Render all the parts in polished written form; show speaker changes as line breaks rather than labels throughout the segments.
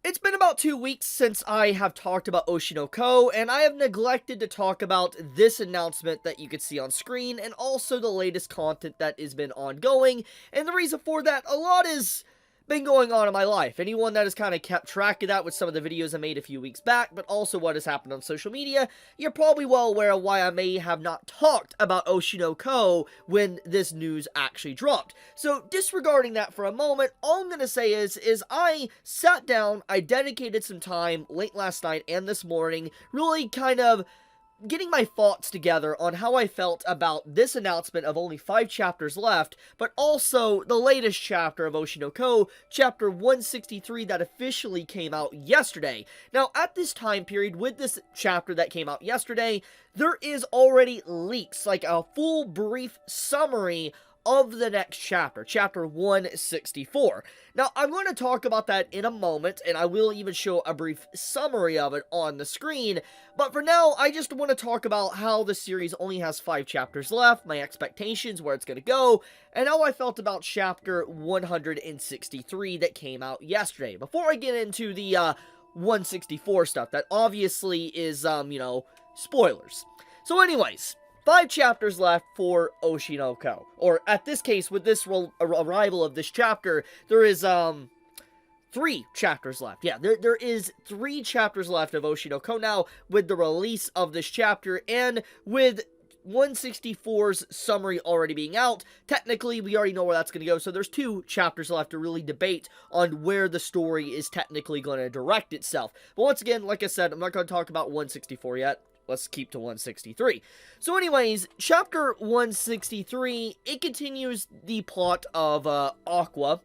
It's been about 2 weeks since I have talked about Oshinoko, and I have neglected to talk about this announcement that you can see on screen, and also the latest content that has been ongoing, and the reason for that, a lot has been going on in my life. Anyone that has kind of kept track of that with some of the videos I made a few weeks back, but also what has happened on social media, you're probably well aware of why I may have not talked about Oshinoko when this news actually dropped. So disregarding that for a moment, all I'm going to say is I sat down, I dedicated some time late last night and this morning, really kind of getting my thoughts together on how I felt about this announcement of only 5 chapters left, but also the latest chapter of Oshinoko, chapter 163 that officially came out yesterday. Now, at this time period, with this chapter that came out yesterday, there is already leaks, like a full brief summary of the next chapter, chapter 164. Now, I'm going to talk about that in a moment, and I will even show a brief summary of it on the screen, but for now, I just want to talk about how the series only has 5 chapters left, my expectations, where it's going to go, and how I felt about chapter 163 that came out yesterday. Before I get into the 164 stuff, that obviously is, spoilers. So anyways, 5 chapters left for Oshinoko. Or, at this case, with this arrival of this chapter, there is, 3 chapters left. Yeah, there is 3 chapters left of Oshinoko now, with the release of this chapter, and with 164's summary already being out. Technically, we already know where that's going to go, so there's 2 chapters left to really debate on where the story is technically going to direct itself. But once again, like I said, I'm not going to talk about 164 yet. Let's keep to 163. So anyways, chapter 163, it continues the plot of Aqua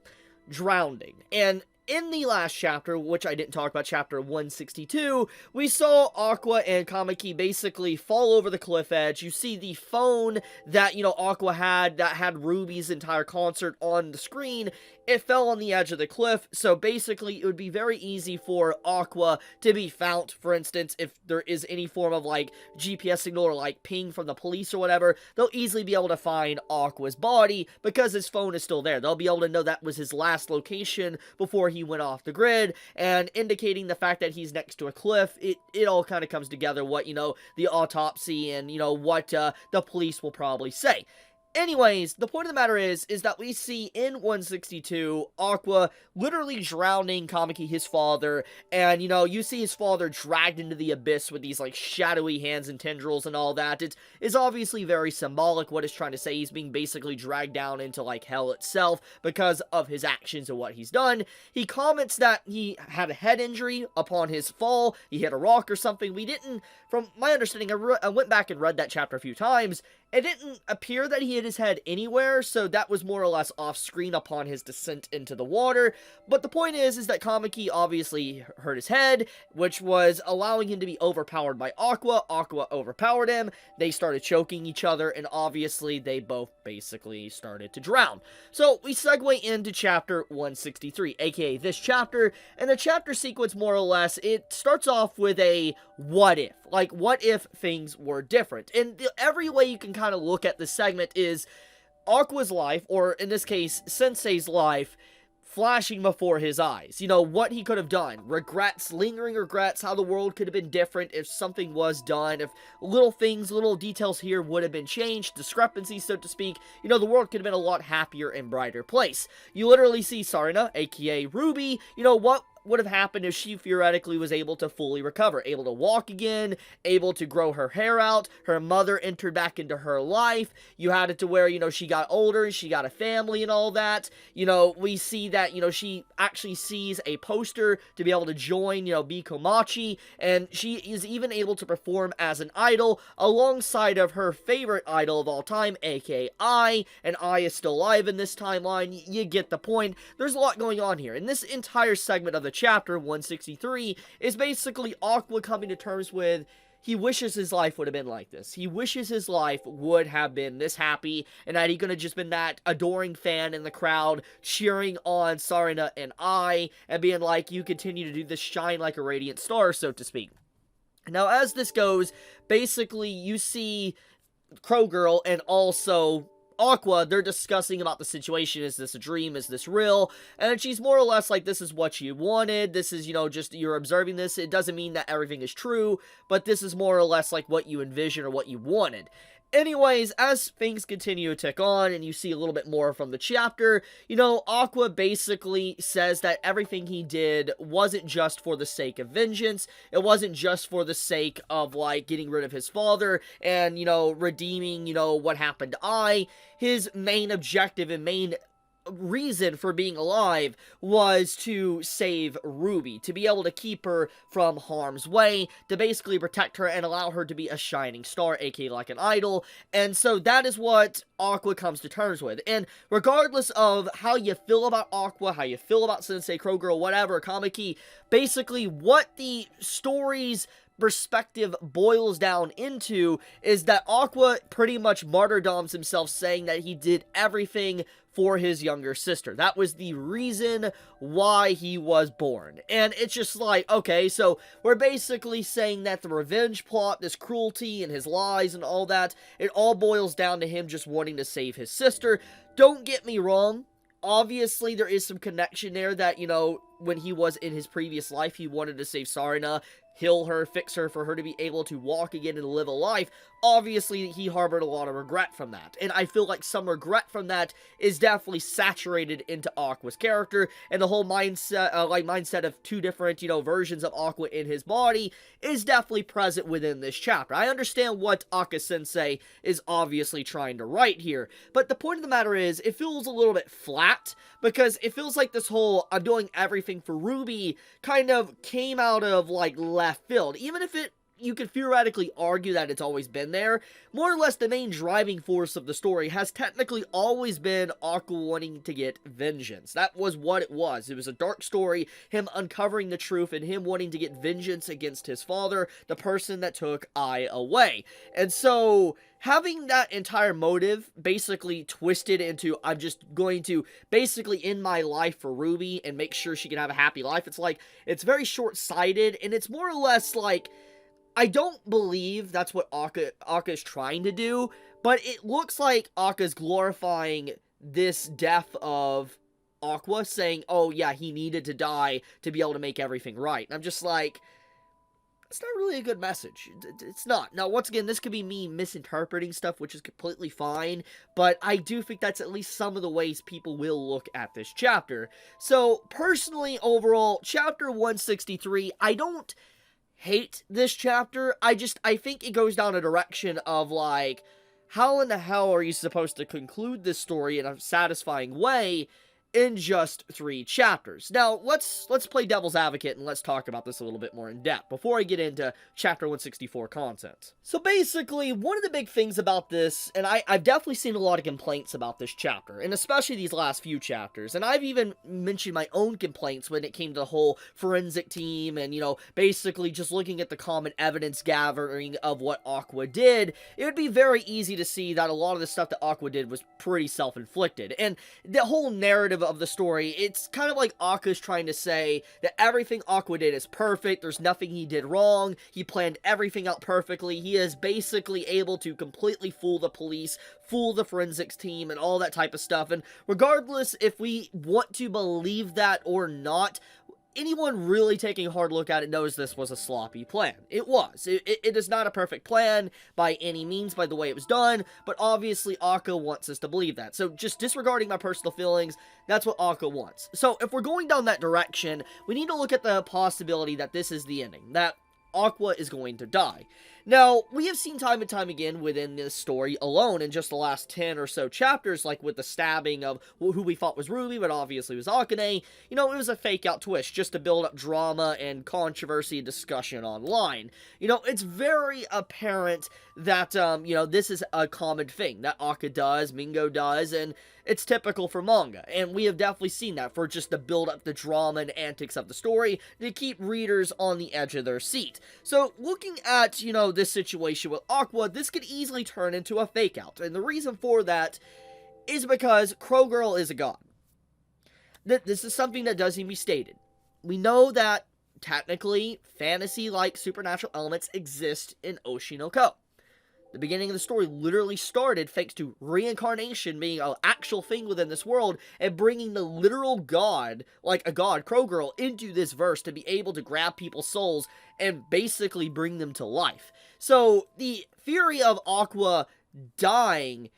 drowning. And in the last chapter, which I didn't talk about, chapter 162, we saw Aqua and Kamiki basically fall over the cliff edge. You see the phone that, Aqua had, that had Ruby's entire concert on the screen. It fell on the edge of the cliff, so basically it would be very easy for Aqua to be found. For instance, if there is any form of, GPS signal or, ping from the police or whatever, they'll easily be able to find Aqua's body because his phone is still there. They'll be able to know that was his last location before he went off the grid, and indicating the fact that he's next to a cliff, it all kind of comes together what, the autopsy and, what the police will probably say. Anyways, the point of the matter is that we see in 162, Aqua literally drowning Kamiki, his father, and, you see his father dragged into the abyss with these, shadowy hands and tendrils and all that. It is obviously very symbolic what it's trying to say. He's being basically dragged down into, hell itself because of his actions and what he's done. He comments that he had a head injury upon his fall. He hit a rock or something. We didn't, from my understanding, I went back and read that chapter a few times. It didn't appear that he hit his head anywhere, so that was more or less off-screen upon his descent into the water. But the point is that Kamiki obviously hurt his head, which was allowing him to be overpowered by Aqua. Aqua overpowered him, they started choking each other, and obviously they both basically started to drown. So we segue into chapter 163, aka this chapter, and the chapter sequence more or less, it starts off with a what if. What if things were different? And every way you can kind of look at this segment is Aqua's life, or in this case, Sensei's life, flashing before his eyes. What he could have done. Regrets, lingering regrets, how the world could have been different if something was done, if little things, little details here would have been changed, discrepancies, so to speak. The world could have been a lot happier and brighter place. You literally see Sarina, aka Ruby, what would have happened if she theoretically was able to fully recover, able to walk again, able to grow her hair out, her mother entered back into her life, you had it to where, she got older, she got a family and all that, we see that, she actually sees a poster to be able to join, Bikomachi, and she is even able to perform as an idol alongside of her favorite idol of all time, aka Ai, and Ai is still alive in this timeline. You get the point. There's a lot going on here, and this entire segment of the chapter 163 is basically Aqua coming to terms with he wishes his life would have been like this. He wishes his life would have been this happy, and that he could have just been that adoring fan in the crowd, cheering on Sarina and Ai, and being like, you continue to do this, shine like a radiant star, so to speak. Now, as this goes, basically, you see Crow Girl and also Aqua, they're discussing about the situation. Is this a dream? Is this real? And she's more or less like, this is what you wanted. This is, just you're observing this. It doesn't mean that everything is true, but this is more or less like what you envision or what you wanted. Anyways, as things continue to tick on and you see a little bit more from the chapter, Aqua basically says that everything he did wasn't just for the sake of vengeance. It wasn't just for the sake of, getting rid of his father and, redeeming, what happened to Ai. His main objective and main reason for being alive was to save Ruby, to be able to keep her from harm's way, to basically protect her and allow her to be a shining star, aka like an idol. And so that is what Aqua comes to terms with. And regardless of how you feel about Aqua, how you feel about Sensei, Crow Girl, whatever, Kamiki, basically what the story's perspective boils down into is that Aqua pretty much martyrdoms himself, saying that he did everything for his younger sister. That was the reason why he was born. And it's just like, okay, so we're basically saying that the revenge plot, this cruelty and his lies and all that, it all boils down to him just wanting to save his sister. Don't get me wrong. Obviously, there is some connection there that, when he was in his previous life, he wanted to save Sarina, heal her, fix her, for her to be able to walk again and live a life. Obviously, he harbored a lot of regret from that, and I feel like some regret from that is definitely saturated into Aqua's character, and the whole mindset of two different, versions of Aqua in his body is definitely present within this chapter. I understand what Aka-sensei is obviously trying to write here, but the point of the matter is, it feels a little bit flat, because it feels like this whole, I'm doing everything for Ruby, kind of came out of, left field. Even if you could theoretically argue that it's always been there, more or less the main driving force of the story has technically always been Aqua wanting to get vengeance. That was what it was. It was a dark story, him uncovering the truth and him wanting to get vengeance against his father, the person that took Ai away. And so having that entire motive basically twisted into, I'm just going to basically end my life for Ruby and make sure she can have a happy life, it's very short-sighted, and it's more or less like, I don't believe that's what Aka is trying to do, but it looks like Aka's glorifying this death of Aqua, saying, oh yeah, he needed to die to be able to make everything right. And I'm just like, it's not really a good message. It's not. Now, once again, this could be me misinterpreting stuff, which is completely fine, but I do think that's at least some of the ways people will look at this chapter. So, personally, overall, chapter 163, I don't hate this chapter. I think it goes down a direction of, how in the hell are you supposed to conclude this story in a satisfying way in just 3 chapters? Now, let's play devil's advocate and let's talk about this a little bit more in depth before I get into chapter 164 content. So basically, one of the big things about this, and I've definitely seen a lot of complaints about this chapter, and especially these last few chapters, and I've even mentioned my own complaints when it came to the whole forensic team and, basically just looking at the common evidence gathering of what Aqua did. It would be very easy to see that a lot of the stuff that Aqua did was pretty self-inflicted, and the whole narrative of the story, it's kind of like Aka's trying to say that everything Aqua did is perfect, there's nothing he did wrong, he planned everything out perfectly, he is basically able to completely fool the police, fool the forensics team, and all that type of stuff. And regardless if we want to believe that or not, anyone really taking a hard look at it knows this was a sloppy plan. It was. It is not a perfect plan by any means by the way it was done, but obviously Aka wants us to believe that. So just disregarding my personal feelings, that's what Aka wants. So if we're going down that direction, we need to look at the possibility that this is the ending, that Aqua is going to die. Now, we have seen time and time again within this story alone in just the last 10 or so chapters, like with the stabbing of who we thought was Ruby, but obviously was Akane. It was a fake-out twist just to build up drama and controversy and discussion online. It's very apparent that, this is a common thing that Aka does, Mengo does, and it's typical for manga, and we have definitely seen that for just to build up the drama and antics of the story to keep readers on the edge of their seat. So, looking at, this situation with Aqua, this could easily turn into a fake-out, and the reason for that is because Crow Girl is a god. This is something that does need to be stated. We know that, technically, fantasy-like supernatural elements exist in oshinoko. The beginning of the story literally started thanks to reincarnation being an actual thing within this world and bringing the literal god, like a god, Crow Girl, into this verse to be able to grab people's souls and basically bring them to life. So the theory of Aqua dying,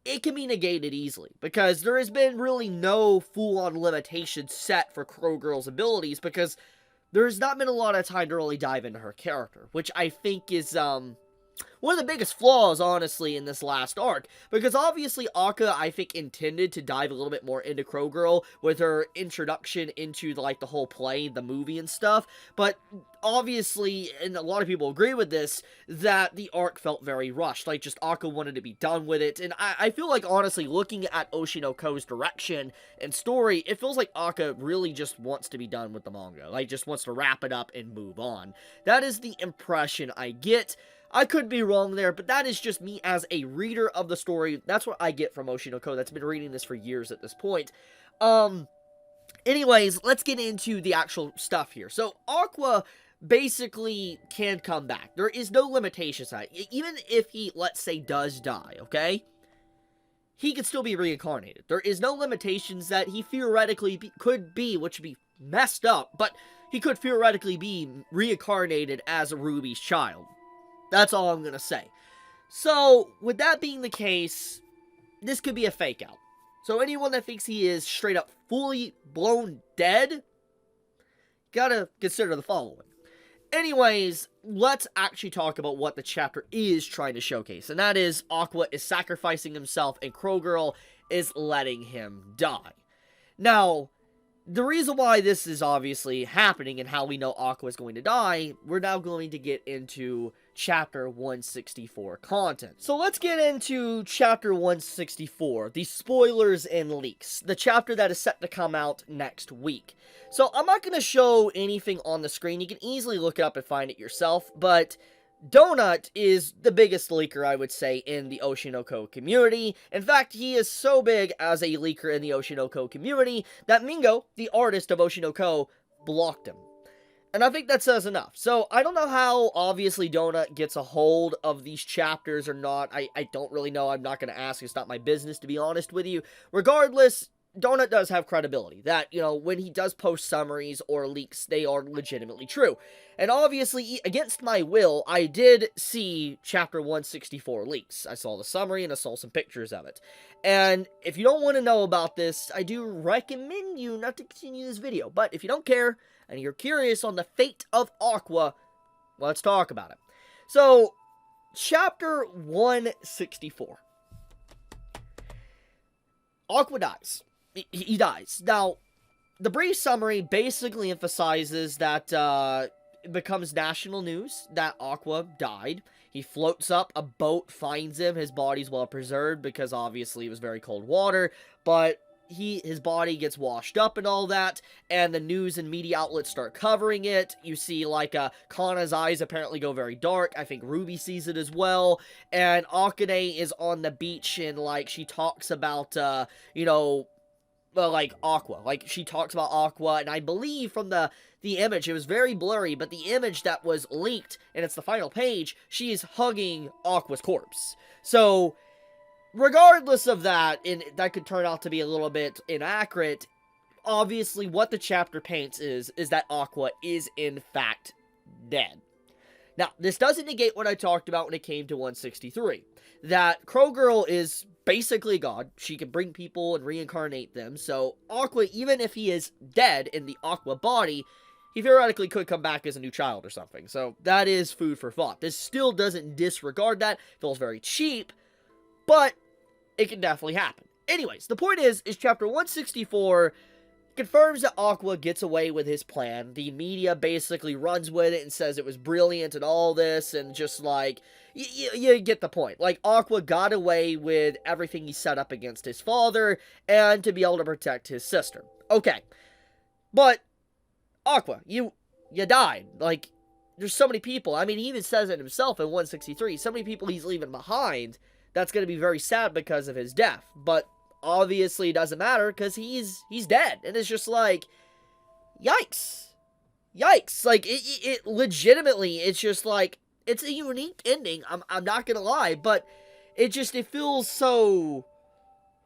it can be negated easily, because there has been really no full-on limitation set for Crow Girl's abilities, because there's not been a lot of time to really dive into her character, which I think is, one of the biggest flaws, honestly, in this last arc, because obviously Aka, I think, intended to dive a little bit more into Crow Girl with her introduction into, like, the whole play, the movie and stuff, but obviously, and a lot of people agree with this, that the arc felt very rushed, like, just Aka wanted to be done with it, and I feel like, honestly, looking at Oshinoko's direction and story, it feels like Aka really just wants to be done with the manga, like, just wants to wrap it up and move on. That is the impression I get. I could be wrong there, but that is just me as a reader of the story. That's what I get from Oshinoko. That's been reading this for years at this point. Anyways, let's get into the actual stuff here. So, Aqua basically can come back. There is no limitations on it. Even if he, let's say, does die, okay? He could still be reincarnated. There is no limitations that he theoretically could be, which would be messed up, but he could theoretically be reincarnated as a Ruby's child. That's all I'm going to say. So, with that being the case, this could be a fake out. So, anyone that thinks he is straight up fully blown dead, gotta consider the following. Anyways, let's actually talk about what the chapter is trying to showcase. And that is, Aqua is sacrificing himself and Crow Girl is letting him die. Now, the reason why this is obviously happening and how we know Aqua is going to die, we're now going to get into Chapter 164 content. So let's get into Chapter 164, the spoilers and leaks, the chapter that is set to come out next week. So I'm not going to show anything on the screen. You can easily look it up and find it yourself, but Donut is the biggest leaker, I would say, in the Oshinoko community. In fact, he is so big as a leaker in the Oshinoko community that Mengo, the artist of Oshinoko, blocked him. And I think that says enough. So, I don't know how, obviously, Donut gets a hold of these chapters or not. I don't really know. I'm not going to ask. It's not my business, to be honest with you. Regardless, Donut does have credibility. That, you know, when he does post summaries or leaks, they are legitimately true. And obviously, against my will, I did see Chapter 164 leaks. I saw the summary and I saw some pictures of it. And if you don't want to know about this, I do recommend you not to continue this video. But if you don't care, and you're curious on the fate of Aqua, let's talk about it. So, Chapter 164. Aqua dies. He dies. Now, the brief summary basically emphasizes that it becomes national news that Aqua died. He floats up, a boat finds him, his body's well preserved because obviously it was very cold water, but his body gets washed up and all that, and the news and media outlets start covering it. You see, like, Kana's eyes apparently go very dark. I think Ruby sees it as well, and Akane is on the beach, and, like, she talks about, you know, well, like, Aqua. Like, she talks about Aqua, and I believe from the image, it was very blurry, but the image that was leaked, and it's the final page, she is hugging Aqua's corpse. So, regardless of that, and that could turn out to be a little bit inaccurate, obviously what the chapter paints is that Aqua is in fact dead. Now, this doesn't negate what I talked about when it came to 163. That Crow Girl is basically God. She can bring people and reincarnate them. So, Aqua, even if he is dead in the Aqua body, he theoretically could come back as a new child or something. So, that is food for thought. This still doesn't disregard that. It feels very cheap, but it can definitely happen. Anyways, the point is Chapter 164 confirms that Aqua gets away with his plan. The media basically runs with it and says it was brilliant and all this, and just like, you get the point. Like, Aqua got away with everything he set up against his father, and to be able to protect his sister. Okay. But, Aqua, you died. Like, there's so many people. I mean, he even says it himself in 163. So many people he's leaving behind. That's going to be very sad because of his death. But obviously it doesn't matter because he's dead. And it's just like, yikes. Yikes. Like, it legitimately, it's just like, it's a unique ending, I'm not gonna lie, but it feels so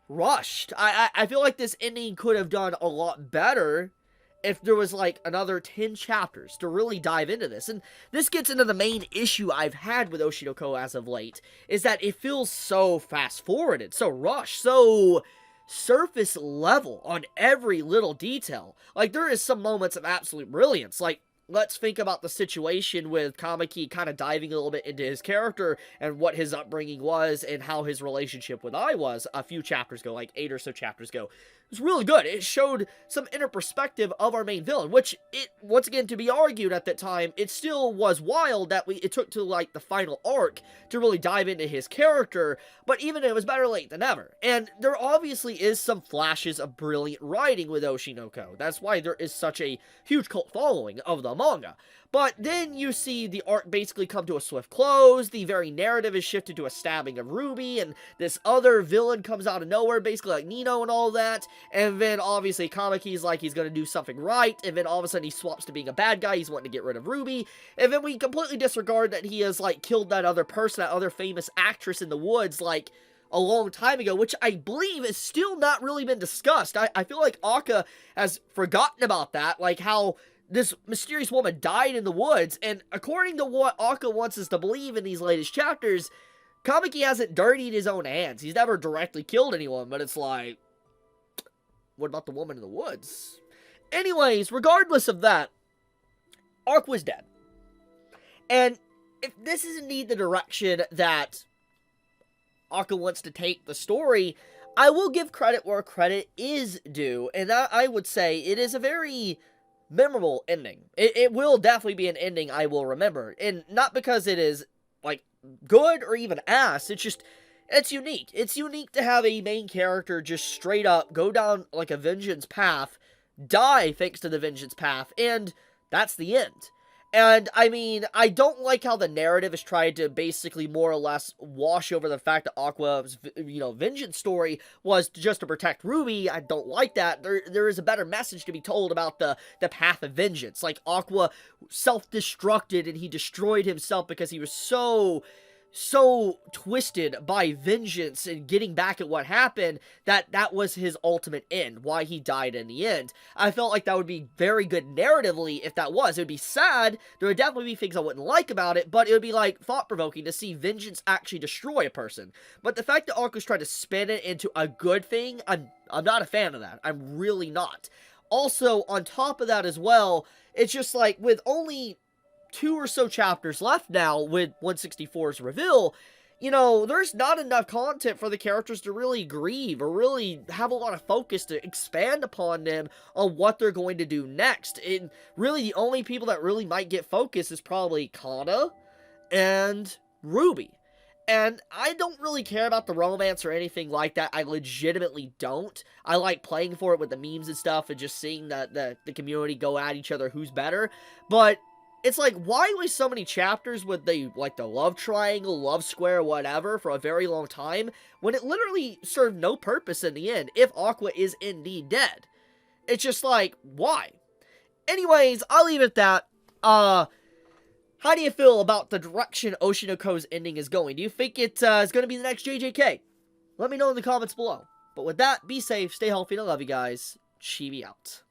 rushed. I feel like this ending could have done a lot better if there was like another 10 chapters to really dive into this. And this gets into the main issue I've had with Oshinoko as of late, is that it feels so fast forwarded, so rushed, so surface level on every little detail. Like, there is some moments of absolute brilliance. Like, let's think about the situation with Kamaki kind of diving a little bit into his character and what his upbringing was and how his relationship with Ai was a few chapters ago, like 8 or so chapters ago. It was really good. It showed some inner perspective of our main villain, which, it once again, to be argued at that time, it still was wild that it took to, like, the final arc to really dive into his character, but even it was better late than never. And there obviously is some flashes of brilliant writing with Oshinoko. That's why there is such a huge cult following of the manga. But then you see the arc basically come to a swift close, the very narrative is shifted to a stabbing of Ruby, and this other villain comes out of nowhere, basically like Nino and all that, and then obviously Kamaki's like he's gonna do something right, and then all of a sudden he swaps to being a bad guy, he's wanting to get rid of Ruby, and then we completely disregard that he has like killed that other person, that other famous actress in the woods, like, a long time ago, which I believe has still not really been discussed. I feel like Aka has forgotten about that, like how this mysterious woman died in the woods, and according to what Aka wants us to believe in these latest chapters, Kamaki hasn't dirtied his own hands. He's never directly killed anyone, but it's like, what about the woman in the woods? Anyways, regardless of that, Arc was dead. And if this is indeed the direction that Aka wants to take the story, I will give credit where credit is due, and I would say it is a very memorable ending. It will definitely be an ending I will remember, and not because it is, like, good or even ass, it's unique. It's unique to have a main character just straight up go down, like, a vengeance path, die thanks to the vengeance path, and that's the end. And, I mean, I don't like how the narrative has tried to basically more or less wash over the fact that Aqua's, vengeance story was just to protect Ruby. I don't like that. There is a better message to be told about the path of vengeance. Like, Aqua self-destructed and he destroyed himself because he was so twisted by vengeance and getting back at what happened that was his ultimate end, why he died in the end. I felt like that would be very good narratively if that was. It would be sad, there would definitely be things I wouldn't like about it, but it would be like thought-provoking to see vengeance actually destroy a person. But the fact that Arco's trying to spin it into a good thing, I'm not a fan of that. I'm really not. Also, on top of that as well, it's just like, with only 2 or so chapters left now with 164's reveal, there's not enough content for the characters to really grieve or really have a lot of focus to expand upon them on what they're going to do next. And really, the only people that really might get focus is probably Kana and Ruby. And I don't really care about the romance or anything like that. I legitimately don't. I like playing for it with the memes and stuff and just seeing the community go at each other who's better. But it's like, why waste so many chapters with the love triangle, love square, whatever, for a very long time, when it literally served no purpose in the end, if Aqua is indeed dead? It's just like, why? Anyways, I'll leave it at that. How do you feel about the direction Oshinoko's ending is going? Do you think it is going to be the next JJK? Let me know in the comments below. But with that, be safe, stay healthy, and I love you guys. Chibi out.